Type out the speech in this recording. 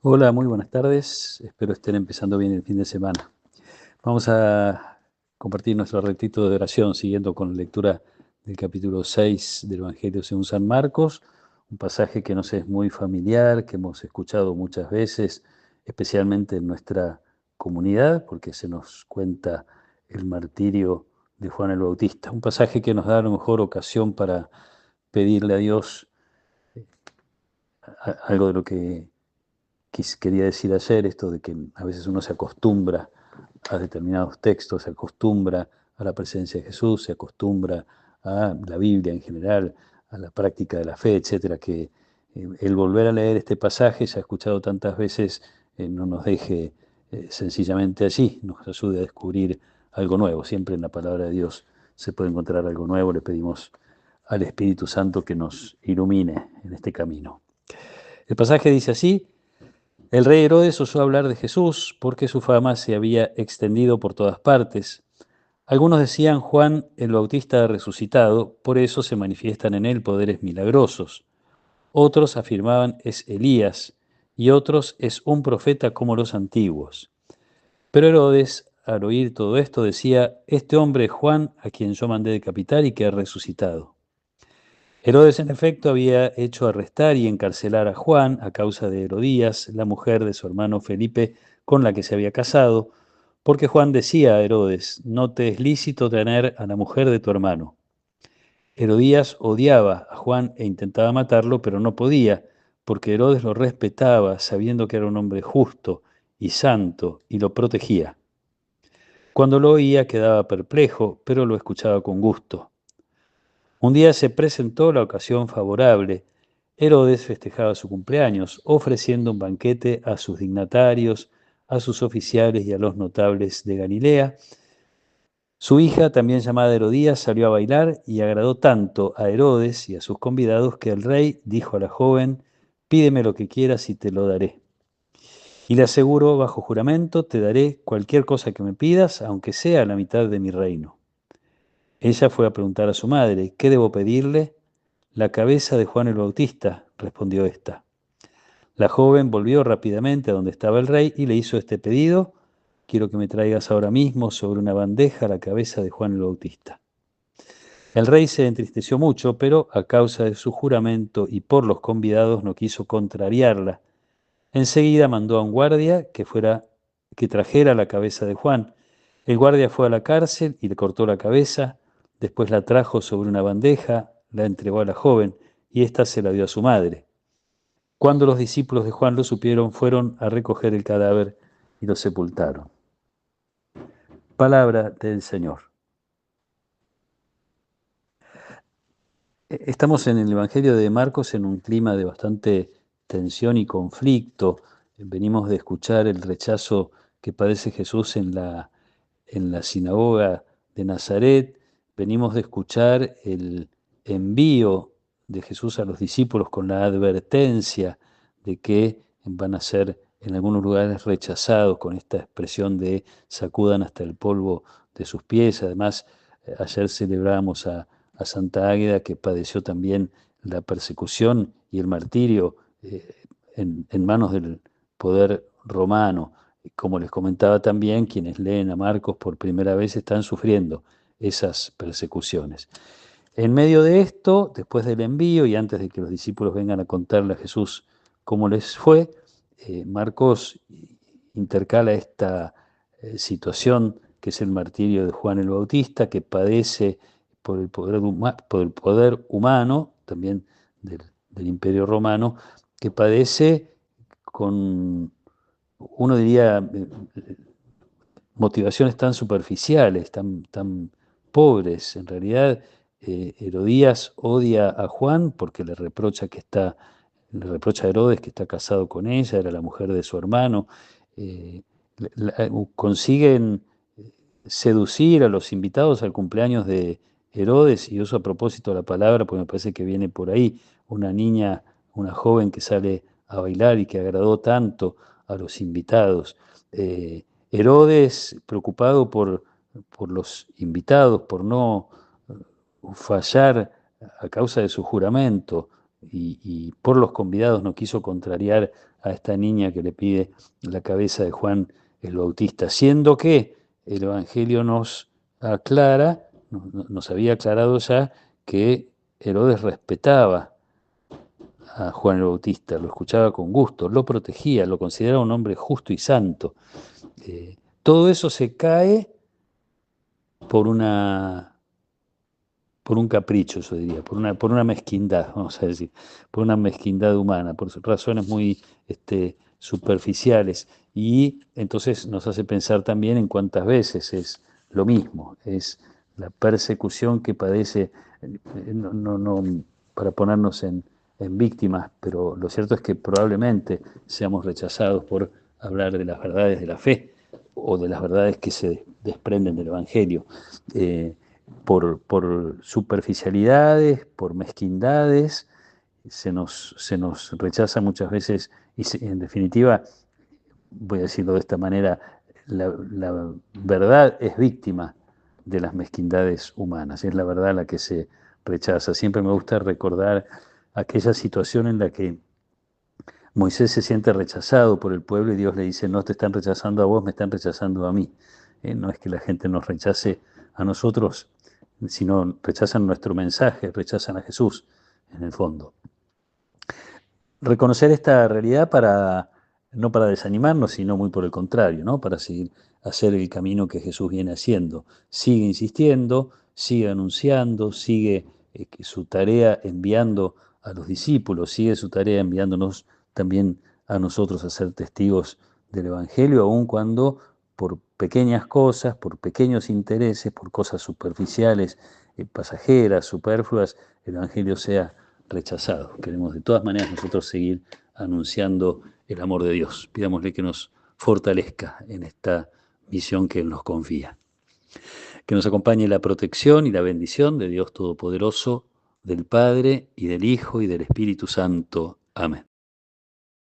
Hola, muy buenas tardes. Espero estén empezando bien el fin de semana. Vamos a compartir nuestro retito de oración siguiendo con la lectura del capítulo 6 del Evangelio según San Marcos, un pasaje que nos es muy familiar, que hemos escuchado muchas veces, especialmente en nuestra comunidad, porque se nos cuenta el martirio de Juan el Bautista. Un pasaje que nos da a lo mejor ocasión para pedirle a Dios algo de lo que quería decir ayer, esto de que a veces uno se acostumbra a determinados textos, se acostumbra a la presencia de Jesús, se acostumbra a la Biblia en general, a la práctica de la fe, etcétera, que el volver a leer este pasaje, ya escuchado tantas veces, no nos deje sencillamente allí, nos ayude a descubrir algo nuevo. Siempre en la palabra de Dios se puede encontrar algo nuevo. Le pedimos al Espíritu Santo que nos ilumine en este camino. El pasaje dice así: el rey Herodes osó hablar de Jesús porque su fama se había extendido por todas partes. Algunos decían: Juan el Bautista ha resucitado, por eso se manifiestan en él poderes milagrosos. Otros afirmaban: es Elías, y otros: es un profeta como los antiguos. Pero Herodes, al oír todo esto, decía: este hombre es Juan, a quien yo mandé decapitar y que ha resucitado. Herodes, en efecto, había hecho arrestar y encarcelar a Juan a causa de Herodías, la mujer de su hermano Felipe, con la que se había casado, porque Juan decía a Herodes: no te es lícito tener a la mujer de tu hermano. Herodías odiaba a Juan e intentaba matarlo, pero no podía, porque Herodes lo respetaba, sabiendo que era un hombre justo y santo, y lo protegía. Cuando lo oía quedaba perplejo, pero lo escuchaba con gusto. Un día se presentó la ocasión favorable. Herodes festejaba su cumpleaños, ofreciendo un banquete a sus dignatarios, a sus oficiales y a los notables de Galilea. Su hija, también llamada Herodías, salió a bailar y agradó tanto a Herodes y a sus convidados que el rey dijo a la joven: pídeme lo que quieras y te lo daré. Y le aseguró bajo juramento: te daré cualquier cosa que me pidas, aunque sea la mitad de mi reino. Ella fue a preguntar a su madre: ¿qué debo pedirle? La cabeza de Juan el Bautista, respondió ésta. La joven volvió rápidamente a donde estaba el rey y le hizo este pedido: quiero que me traigas ahora mismo sobre una bandeja la cabeza de Juan el Bautista. El rey se entristeció mucho, pero a causa de su juramento y por los convidados no quiso contrariarla. Enseguida mandó a un guardia que trajera la cabeza de Juan. El guardia fue a la cárcel y le cortó la cabeza, después la trajo sobre una bandeja, la entregó a la joven y ésta se la dio a su madre. Cuando los discípulos de Juan lo supieron, fueron a recoger el cadáver y lo sepultaron. Palabra del Señor. Estamos en el Evangelio de Marcos en un clima de bastante tensión y conflicto. Venimos de escuchar el rechazo que padece Jesús en la sinagoga de Nazaret. Venimos de escuchar el envío de Jesús a los discípulos con la advertencia de que van a ser en algunos lugares rechazados, con esta expresión de sacudan hasta el polvo de sus pies. Además, ayer celebramos a Santa Águeda, que padeció también la persecución y el martirio en manos del poder romano. Como les comentaba también, quienes leen a Marcos por primera vez están sufriendo esas persecuciones. En medio de esto, después del envío y antes de que los discípulos vengan a contarle a Jesús cómo les fue, Marcos intercala esta situación que es el martirio de Juan el Bautista, que padece por el poder humano, también del Imperio Romano, que padece con, uno diría, motivaciones tan superficiales, tan pobres. En realidad, Herodías odia a Juan porque le reprocha a Herodes que está casado con ella, era la mujer de su hermano. Eh, Consiguen seducir a los invitados al cumpleaños de Herodes, y uso a propósito la palabra porque me parece que viene por ahí, una niña, una joven que sale a bailar y que agradó tanto a los invitados. Herodes, preocupado por los invitados, por no fallar a causa de su juramento, y por los convidados no quiso contrariar a esta niña que le pide la cabeza de Juan el Bautista, siendo que el Evangelio nos aclara, nos había aclarado ya que Herodes respetaba a Juan el Bautista, lo escuchaba con gusto, lo protegía, lo consideraba un hombre justo y santo. Todo eso se cae por un capricho, yo diría, por una mezquindad, vamos a decir, por una mezquindad humana, por razones muy superficiales. Y entonces nos hace pensar también en cuántas veces es lo mismo, es la persecución que padece, no para ponernos en víctimas, pero lo cierto es que probablemente seamos rechazados por hablar de las verdades de la fe o de las verdades que se desprenden del Evangelio. Por superficialidades, por mezquindades, se nos rechaza muchas veces y en definitiva, voy a decirlo de esta manera, la verdad es víctima de las mezquindades humanas, es la verdad la que se rechaza. Siempre me gusta recordar aquella situación en la que Moisés se siente rechazado por el pueblo y Dios le dice, no te están rechazando a vos, me están rechazando a mí. No es que la gente nos rechace a nosotros, sino rechazan nuestro mensaje, rechazan a Jesús, en el fondo. Reconocer esta realidad no para desanimarnos, sino muy por el contrario, ¿no? Para seguir hacer el camino que Jesús viene haciendo. Sigue insistiendo, sigue anunciando, sigue su tarea enviando a los discípulos, sigue su tarea enviándonos también a nosotros a ser testigos del Evangelio, aun cuando por pequeñas cosas, por pequeños intereses, por cosas superficiales, pasajeras, superfluas, el Evangelio sea rechazado. Queremos de todas maneras nosotros seguir anunciando el amor de Dios. Pidámosle que nos fortalezca en esta misión que Él nos confía. Que nos acompañe la protección y la bendición de Dios Todopoderoso, del Padre y del Hijo y del Espíritu Santo. Amén.